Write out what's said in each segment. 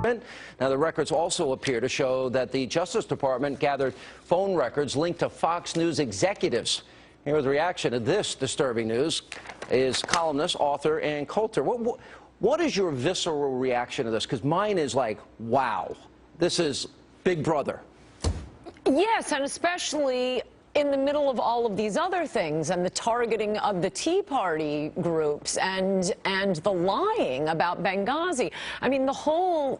Now, the records also appear to show that the Justice Department gathered phone records linked to Fox News executives. Here with reaction to this disturbing news is columnist, author, and Coulter. What is your visceral reaction to this? Because mine is like, wow, this is Big Brother. Yes, and especially in the middle of all of these other things and the targeting of the Tea Party groups and the lying about Benghazi. I mean, the whole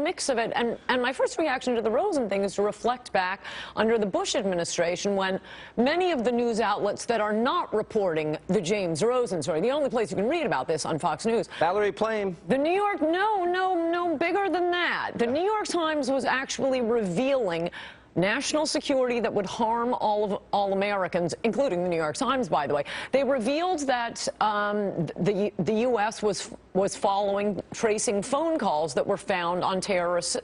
mix of it. And my first reaction to the Rosen thing is to reflect back under the Bush administration when many of the news outlets that are not reporting the James Rosen story, the only place you can read about this on Fox News. Valerie Plame. The New York, no, bigger than that. The New York Times was actually revealing national security that would harm all Americans, including the New York Times, by the way. They revealed that the U.S. was tracing phone calls that were found on terrorist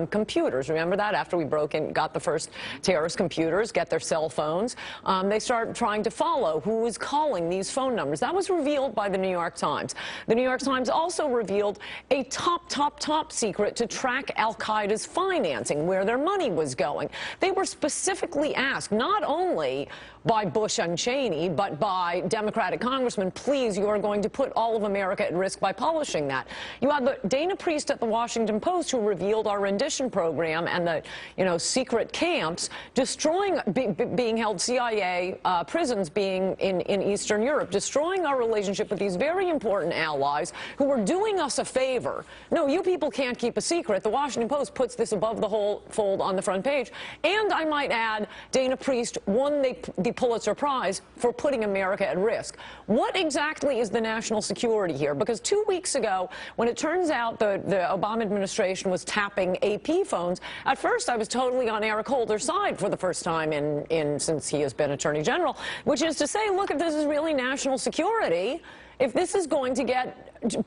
computers. Remember that? After we got the first terrorist computers, get their cell phones, they started trying to follow who was calling these phone numbers. That was revealed by the New York Times. The New York Times also revealed a top secret to track al-Qaeda's financing, where their money was going. They were specifically asked, not only by Bush and Cheney, but by Democratic congressmen, please, you are going to put all of America at risk by publishing that. You had the Dana Priest at the Washington Post who revealed our rendition program and the, secret camps destroying, being held CIA prisons being in Eastern Europe, destroying our relationship with these very important allies who were doing us a favor. No, you people can't keep a secret. The Washington Post puts this above the whole fold on the front page. And I might add, Dana Priest won the Pulitzer Prize for putting America at risk. What exactly is the national security here? Because 2 weeks ago, when it turns out the Obama administration was tapping AP phones, at first I was totally on Eric Holder's side for the first time since he has been Attorney General, which is to say, look, if this is really national security, if this is going to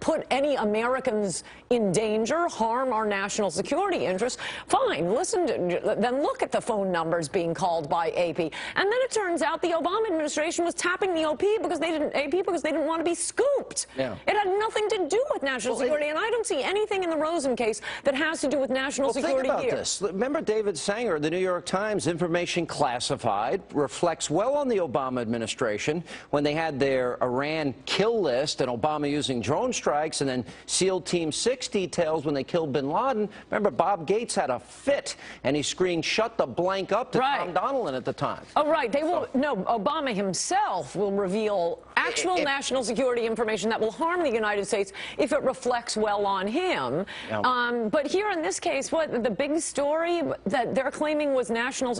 put any Americans in danger, harm our national security interests, fine, then look at the phone numbers being called by AP. And then it turns out the Obama administration was tapping the AP because they didn't want to be scooped. Yeah. It had nothing to do with national security, and I don't see anything in the Rosen case that has to do with national security here. Think about this. Remember David Sanger, the New York Times, information classified, reflects well on the Obama administration when they had their Iran kill list and Obama using drone strikes, and then SEAL Team 6 details when they killed bin Laden. Remember, Bob Gates had a fit, and he screamed, "Shut the blank up," to Tom Donilon at the time. Oh, right. No, Obama himself will reveal actual national security information that will harm the United States if it reflects well on him. Yeah. But here in this case, the big story that they're claiming was a national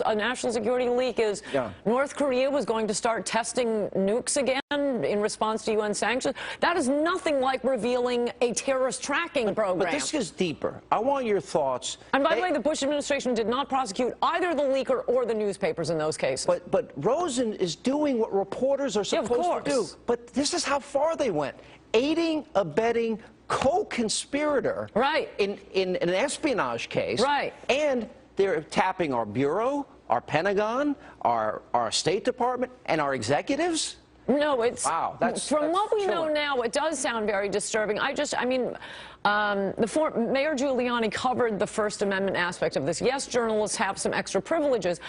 security leak is North Korea was going to start testing nukes again in response to UN sanctions. That is nothing like revealing a terrorist tracking program. But this is deeper. I want your thoughts. And by the way, the Bush administration did not prosecute either the leaker or the newspapers in those cases. But Rosen is doing what reporters are supposed to do. But this is how far they went. Aiding, abetting, co-conspirator in an espionage case. Right. And they're tapping our bureau, our Pentagon, our State Department, and our executives. No, it's wow. From what we know now, it does sound very disturbing. Mayor Giuliani covered the First Amendment aspect of this. Yes, journalists have some extra privileges,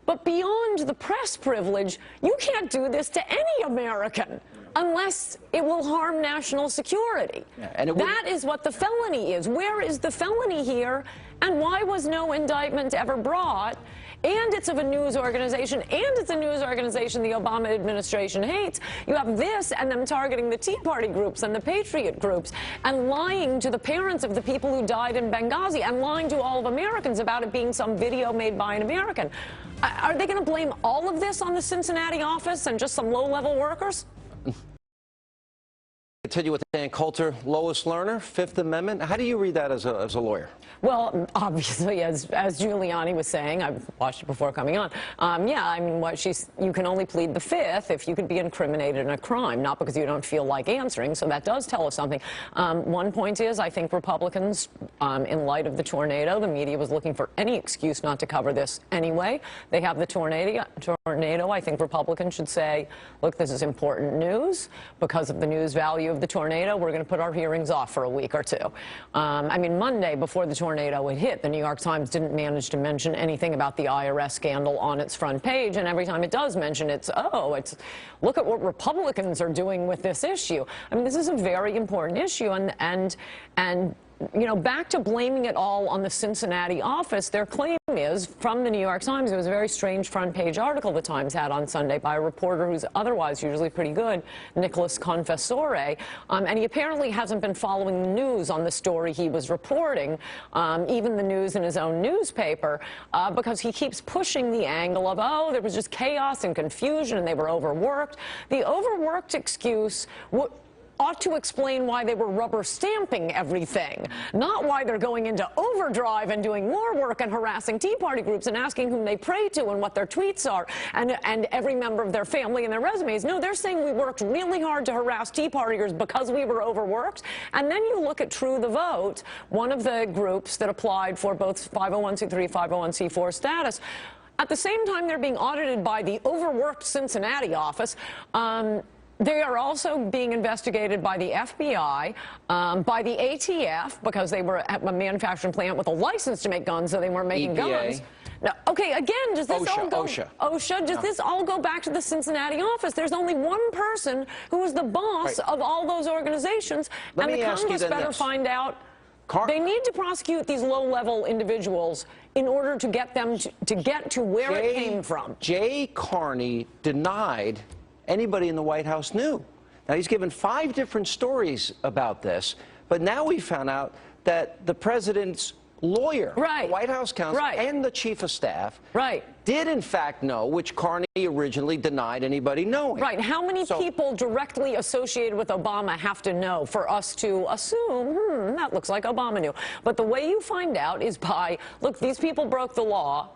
but beyond the press privilege, you can't do this to any American unless it will harm national security. Yeah, and that is what the felony is. Where is the felony here, and why was no indictment ever brought? And it's of a news organization, and it's a news organization the Obama administration hates. You have this and them targeting the Tea Party groups and the Patriot groups and lying to the parents of the people who died in Benghazi and lying to all of Americans about it being some video made by an American. Are they going to blame all of this on the Cincinnati office and just some low-level workers? Continue with Dan Coulter, Lois Lerner, Fifth Amendment. How do you read that as a lawyer? Well, obviously, as Giuliani was saying, I've watched it before coming on. Yeah, I mean, you can only plead the Fifth if you could be incriminated in a crime, not because you don't feel like answering. So that does tell us something. One point is, I think Republicans, in light of the tornado, the media was looking for any excuse not to cover this anyway. They have the tornado. I think Republicans should say, look, this is important news because of the news value of the tornado, we're going to put our hearings off for a week or two. I mean, Monday, before the tornado had hit, the New York Times didn't manage to mention anything about the IRS scandal on its front page, and every time it does mention it, it's look at what Republicans are doing with this issue. I mean, this is a very important issue, and you know, back to blaming it all on the Cincinnati office, their claim is, from the New York Times, it was a very strange front-page article the Times had on Sunday by a reporter who's otherwise usually pretty good, Nicholas Confessore, and he apparently hasn't been following the news on the story he was reporting, even the news in his own newspaper, because he keeps pushing the angle of, oh, there was just chaos and confusion and they were overworked. The overworked excuse ought to explain why they were rubber stamping everything, not why they're going into overdrive and doing more work and harassing Tea Party groups and asking whom they pray to and what their tweets are and every member of their family and their resumes. No, they're saying we worked really hard to harass Tea Partiers because we were overworked. And then you look at True the Vote, one of the groups that applied for both 501c3, 501c4 status. At the same time, they're being audited by the overworked Cincinnati office. They are also being investigated by the FBI, by the ATF, because they were at a manufacturing plant with a license to make guns, so they weren't making guns. Now, okay, again, does this all go... OSHA. Does this all go back to the Cincinnati office? There's only one person who is the boss of all those organizations, and the Congress better find out... They need to prosecute these low-level individuals in order to get them to get to where it came from. Jay Carney denied anybody in the White House knew. Now, he's given 5 different stories about this, but now we found out that the president's lawyer, the White House counsel, and the chief of staff did, in fact, know, which Carney originally denied anybody knowing. How many people directly associated with Obama have to know for us to assume, that looks like Obama knew? But the way you find out is by, look, these people broke the law,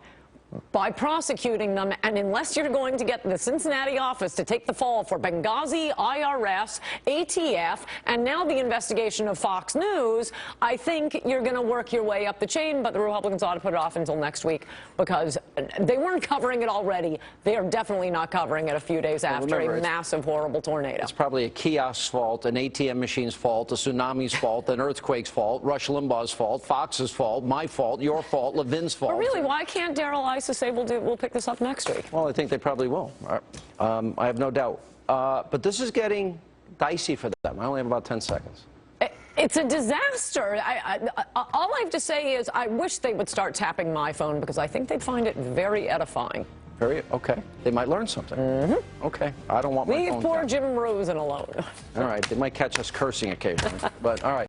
by prosecuting them, and unless you're going to get the Cincinnati office to take the fall for Benghazi, IRS, ATF, and now the investigation of Fox News, I think you're going to work your way up the chain, but the Republicans ought to put it off until next week because they weren't covering it already. They are definitely not covering it a few days after a massive, horrible tornado. It's probably a kiosk's fault, an ATM machine's fault, a tsunami's fault, an earthquake's fault, Rush Limbaugh's fault, Fox's fault, my fault, your fault, Levin's fault. But really, why can't Daryl to say we'll pick this up next week? Well, I think they probably will. I have no doubt. But this is getting dicey for them. I only have about 10 seconds. It's a disaster. All I have to say is I wish they would start tapping my phone because I think they'd find it very edifying. Okay. They might learn something. Okay. I don't want my phone Leave poor Jim Rosen alone. All right. They might catch us cursing occasionally. But all right.